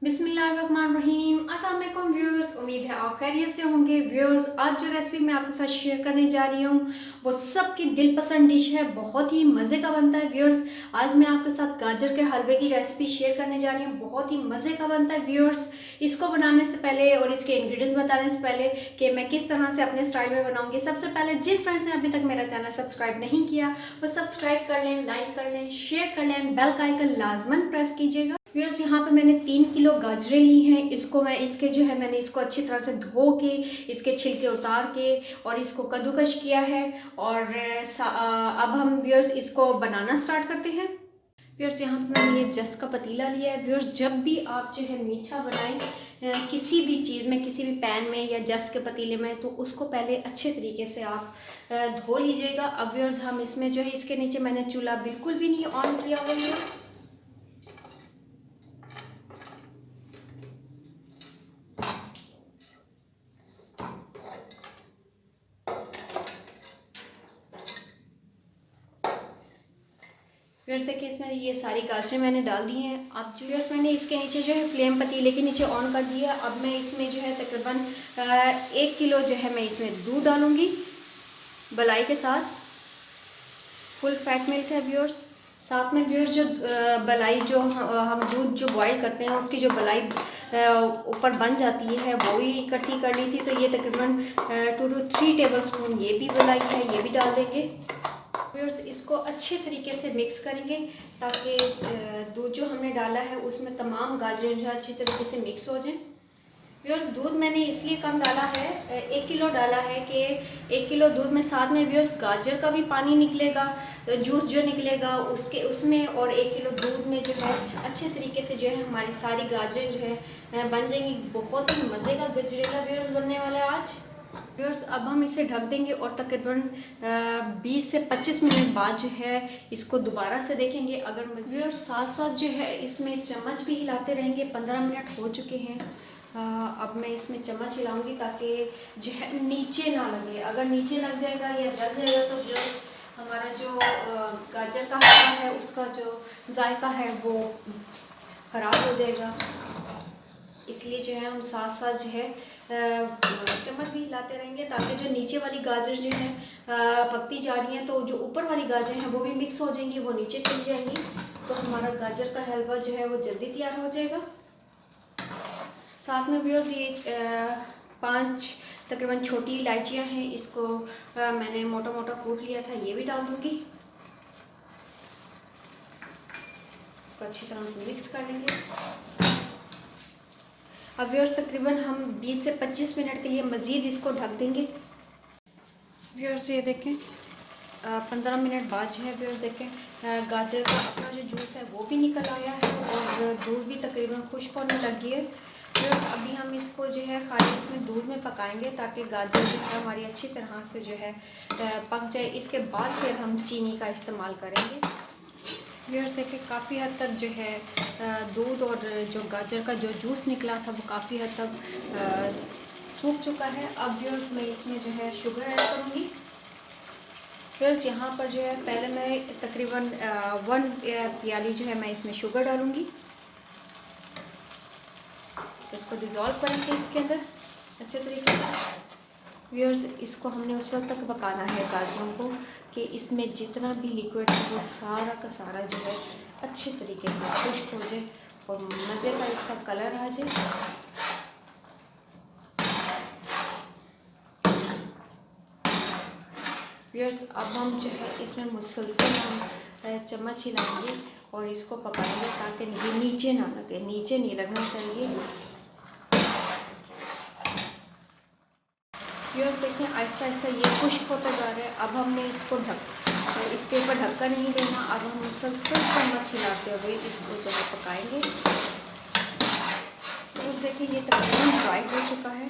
बिस्मिल्लाहिर्रहमानिर्रहीम। अस्सलाम वालेकुम व्यूअर्स, उम्मीद है आप खैरियत से होंगे। व्यूअर्स, आज जो रेसिपी मैं आपके साथ शेयर करने जा रही हूँ वो सबकी दिल पसंद डिश है, बहुत ही मज़े का बनता है। व्यूअर्स, आज मैं आपके साथ गाजर के हलवे की रेसिपी शेयर करने जा रही हूँ, बहुत ही मज़े का बनता है। व्यूअर्स, इसको बनाने से पहले और इसके इंग्रेडिएंट्स बताने से पहले कि मैं किस तरह से अपने स्टाइल में बनाऊंगी, सबसे पहले जिन फ्रेंड्स ने अभी तक मेरा चैनल सब्सक्राइब नहीं किया वो सब्सक्राइब कर लें, लाइक कर लें, शेयर कर लें, बेल का आइकन लाजमन प्रेस कीजिएगा। व्यूअर्स, यहाँ पे मैंने 3 किलो गाजरें ली हैं। इसको मैं मैंने इसको अच्छी तरह से धो के इसके छिलके उतार के और इसको कद्दूकश किया है। और अब हम व्यूअर्स इसको बनाना स्टार्ट करते हैं। व्यूअर्स, यहाँ पे मैंने ये जस का पतीला लिया है। व्यूअर्स, जब भी आप जो है मीठा बनाएं किसी भी चीज़ में, किसी भी पैन में या जस के पतीले में, तो उसको पहले अच्छे तरीके से आप धो लीजिएगा। अब व्यूअर्स, हम इसमें जो है इसके नीचे मैंने चूल्हा बिल्कुल भी नहीं ऑन किया हुआ है। फिर से कि इसमें ये सारी गाजरें मैंने डाल दी हैं। अब व्यूअर्स, मैंने इसके नीचे जो है फ्लेम पतीले के नीचे ऑन कर दिया। अब मैं इसमें जो है तकरीबन 1 किलो जो है मैं इसमें दूध डालूंगी मलाई के साथ। फुल फैट मिल्क है व्यूअर्स। साथ में व्यूअर्स जो मलाई जो हम दूध जो बॉईल करते हैं उसकी जो मलाई ऊपर बन जाती है वो भी इकट्ठी कर ली थी, तो ये तकरीबन 2 to 3 टेबल स्पून ये भी मलाई है, ये भी डाल देंगे। व्यूअर्स, इसको अच्छे तरीके से मिक्स करेंगे ताकि दूध जो हमने डाला है उसमें तमाम गाजरें जो अच्छी तरीके से मिक्स हो जाएं। व्यूअर्स, दूध मैंने इसलिए कम डाला है, 1 किलो डाला है कि 1 किलो दूध में साथ में व्यूअर्स गाजर का भी पानी निकलेगा, जूस जो निकलेगा उसमें, और 1 किलो दूध में जो है अच्छे तरीके से जो है हमारी सारी गाजरें जो है बन जाएंगी। बहुत ही मज़े का गजरेला व्यूअर्स बनने वाला है आज। व्यूअर्स, अब हम इसे ढक देंगे और तकरीबन 20 से 25 मिनट बाद जो है इसको दोबारा से देखेंगे। अगर व्यूअर्स, साथ साथ जो है इसमें चम्मच भी हिलाते रहेंगे। 15 मिनट हो चुके हैं। अब मैं इसमें चम्मच हिलाऊंगी ताकि जो है नीचे ना लगे। अगर नीचे लग जाएगा या जल जाएगा तो व्यूअर्स हमारा जो गाजर का हलवा है उसका जो जायका है वो ख़राब हो जाएगा। इसलिए जो है हम साथ साथ जो है चम्मच भी हिलाते रहेंगे ताकि जो नीचे वाली गाजर जो है पकती जा रही हैं तो जो ऊपर वाली गाजर हैं वो भी मिक्स हो जाएंगी, वो नीचे चली जाएंगी, तो हमारा गाजर का हलवा जो है वो जल्दी तैयार हो जाएगा। साथ में व्यूअर्स ये 5 तकरीबन छोटी इलायचियाँ हैं, इसको मैंने मोटा मोटा कूट लिया था, ये भी डाल दूँगी। इसको अच्छी तरह से मिक्स कर लेंगे। अब व्यूअर्स, तकरीबन हम 20 से 25 मिनट के लिए मज़ीद इसको ढक देंगे। व्यूअर्स, ये देखें 15 मिनट बाद जो है व्यूअर्स देखें गाजर का अपना जो जूस है वो भी निकल आया है और दूध भी तकरीबन खुश्क होने लगी है। व्यूअर्स, अभी हम इसको जो है खाली इसमें दूध में पकाएंगे ताकि गाजर जो है हमारी अच्छी तरह से जो है पक जाए। इसके बाद फिर हम चीनी का इस्तेमाल करेंगे। व्यूअर्स, देखिए काफ़ी हद तक जो है दूध और जो गाजर का जो जूस निकला था वो काफ़ी हद तक सूख चुका है। अब व्यूअर्स, मैं इसमें जो है शुगर ऐड करूँगी। व्यूअर्स, यहाँ पर जो है पहले मैं तकरीबन 1 प्याली जो है मैं इसमें शुगर डालूँगी। इसको डिज़ोल्व करेंगे इसके अंदर अच्छे तरीके से। व्यूअर्स, इसको हमने उस वक्त तक पकाना है गाजरों को कि इसमें जितना भी लिक्विड है वो सारा का सारा जो है अच्छे तरीके से खुश्क हो जाए और मज़े का इसका कलर आ जाए। व्यूअर्स, अब हम जो है इसमें मुसलसल हम चम्मच हिलाएंगे और इसको पकाएंगे ताकि ये नीचे ना लगे, नीचे नहीं लगना चाहिए। व्यूअर्स, देखें आहिस्ता आहिस्ता ये खुश्क होता जा रहा है। अब हमने इसको इसके ऊपर ढक्कन नहीं देना। अब हम मुसलसल चम्मच हिलाते हुए इसको जो है पकाएंगे। व्यूअर्स, देखिए ये तकरीबन ड्राई हो चुका है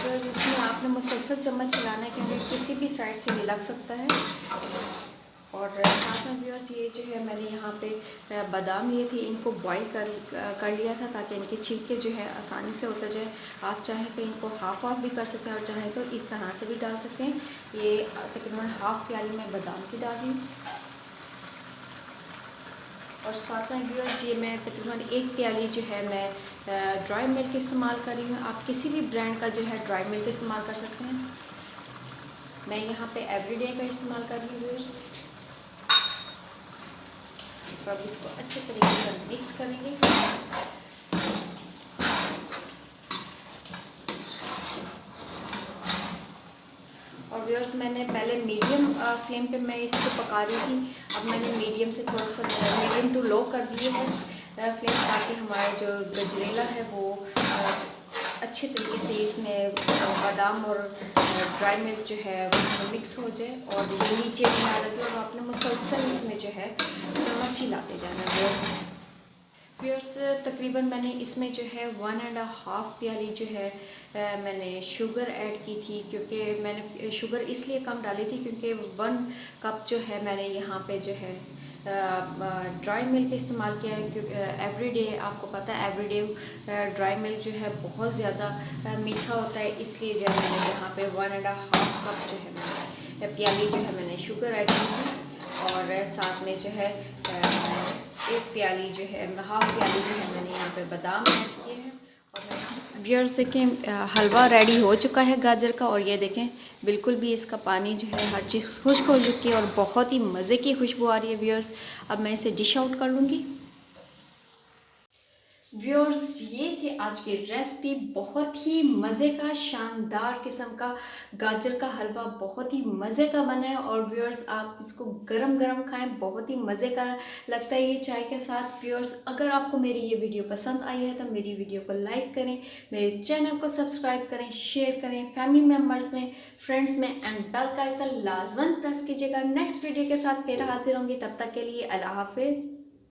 और इसमें आपने मुसलसल चम्मच हिलाने के लिए किसी भी साइड से भी लग सकता है। और साथ में व्यूअर्स, ये जो है मैंने यहाँ पे बादाम लिए थे, इनको बॉईल कर लिया था ताकि इनके छिलके जो है आसानी से उतर जाए। आप चाहें तो इनको हाफ़ भी कर सकते हैं और चाहें तो इस तरह से भी डाल सकते हैं। ये तकरीबन हाफ़ प्याली में बादाम की डाल दी। और साथ में व्यूअर्स ये मैं तकरीबन 1 प्याली जो है मैं ड्राई मिल्क इस्तेमाल कर रही हूँ। आप किसी भी ब्रांड का जो है ड्राई मिल्क इस्तेमाल कर सकते हैं। मैं यहाँ पे एवरीडे का इस्तेमाल कर रही हूँ व्यूअर्स। तो अब इसको अच्छे तरीके से मिक्स करेंगे। और व्यूअर्स मैंने पहले मीडियम फ्लेम पे मैं इसको पका रही थी, अब मैंने मीडियम से थोड़ा सा मीडियम टू लो कर दिए है फ्लेम, ताकि हमारा जो गजरेला है वो अच्छे तरीके से इसमें बादाम और ड्राई मिल्क जो है वो मिक्स हो जाए और नीचे भी ना लगे, और आपने मुसलसल इसमें जो है चम्मच हिलाते जाना है व्यूअर्स। तकरीबन मैंने इसमें जो है 1.5 प्याली जो है मैंने शुगर ऐड की थी, क्योंकि मैंने शुगर इसलिए कम डाली थी क्योंकि 1 कप जो है मैंने यहाँ पे जो है ड्राई मिल्क इस्तेमाल किया है। क्योंकि एवरीडे आपको पता है एवरीडे ड्राई मिल्क जो है बहुत ज़्यादा मीठा होता है, इसलिए जो है मैंने यहाँ पे 1.5 कप जो है मैंने प्याली जो है मैंने शुगर ऐड की थी, और साथ में जो है 1 प्याली जो है हाफ प्याली जो है मैंने यहाँ पे बादाम ऐड किए हैं। और व्यूअर्स देखें हलवा रेडी हो चुका है गाजर का, और ये देखें बिल्कुल भी इसका पानी जो है हर चीज़ खुश्क हो चुकी है और बहुत ही मज़े की खुशबू आ रही है व्यूअर्स। अब मैं इसे डिश आउट कर लूँगी। व्यूअर्स ये थे आज की रेसिपी, बहुत ही मज़े का शानदार किस्म का गाजर का हलवा, बहुत ही मज़े का बना है। और व्यूअर्स आप इसको गरम गरम खाएं, बहुत ही मज़े का लगता है ये चाय के साथ। व्यूअर्स अगर आपको मेरी ये वीडियो पसंद आई है तो मेरी वीडियो को लाइक करें, मेरे चैनल को सब्सक्राइब करें, शेयर करें फैमिली मेम्बर्स में, फ्रेंड्स में, एंड बेल का आइकन लाजमन प्रेस कीजिएगा। नेक्स्ट वीडियो के साथ फिर हाजिर होंगी, तब तक के लिए अल्लाह हाफिज़।